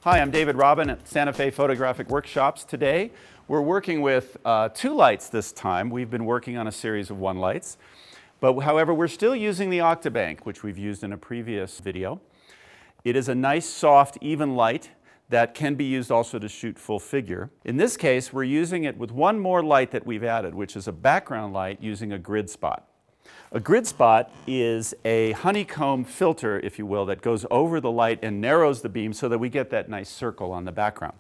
Hi, I'm David Robin at Santa Fe Photographic Workshops. Today we're working with two lights this time. We've been working on a series of one lights, but however we're still using the Octabank, which we've used in a previous video. It is a nice, soft, even light that can be used also to shoot full figure. In this case, we're using it with one more light that we've added, which is a background light using a grid spot. A grid spot is a honeycomb filter, if you will, that goes over the light and narrows the beam so that we get that nice circle on the background.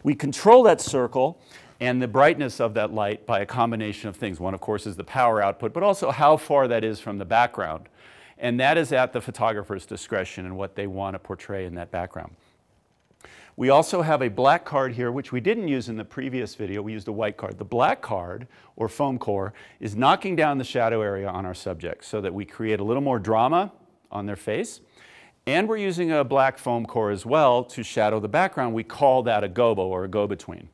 We control that circle and the brightness of that light by a combination of things. One, of course, is the power output, but also how far that is from the background. And that is at the photographer's discretion and what they want to portray in that background. We also have a black card here, which we didn't use in the previous video. We used a white card. The black card, or foam core, is knocking down the shadow area on our subject so that we create a little more drama on their face. And we're using a black foam core as well to shadow the background. We call that a gobo, or a go-between.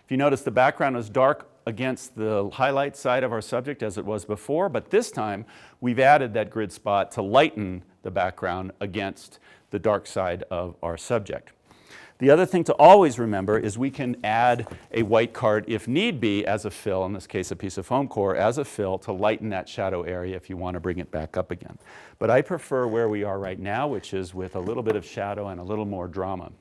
If you notice, the background is dark against the highlight side of our subject as it was before, but this time we've added that grid spot to lighten the background against the dark side of our subject. The other thing to always remember is we can add a white card if need be as a fill, in this case a piece of foam core, as a fill to lighten that shadow area if you want to bring it back up again. But I prefer where we are right now, which is with a little bit of shadow and a little more drama.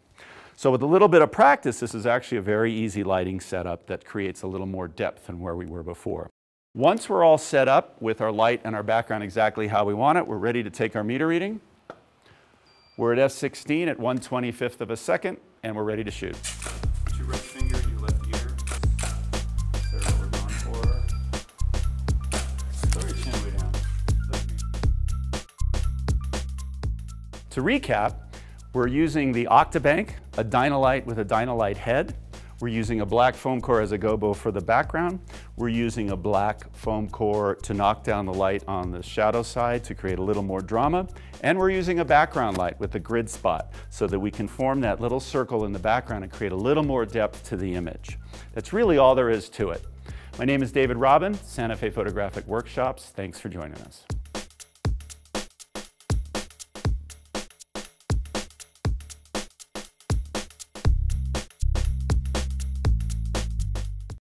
So with a little bit of practice, this is actually a very easy lighting setup that creates a little more depth than where we were before. Once we're all set up with our light and our background exactly how we want it, we're ready to take our meter reading. We're at f16 at 1/25th of a second, and we're ready to shoot. Put your right finger in your left ear. That's what we're going for. Throw your chin way down. To recap, we're using the Octabank, a Dynalite with a Dynalite head. We're using a black foam core as a gobo for the background. We're using a black foam core to knock down the light on the shadow side to create a little more drama. And we're using a background light with a grid spot so that we can form that little circle in the background and create a little more depth to the image. That's really all there is to it. My name is David Robin, Santa Fe Photographic Workshops. Thanks for joining us.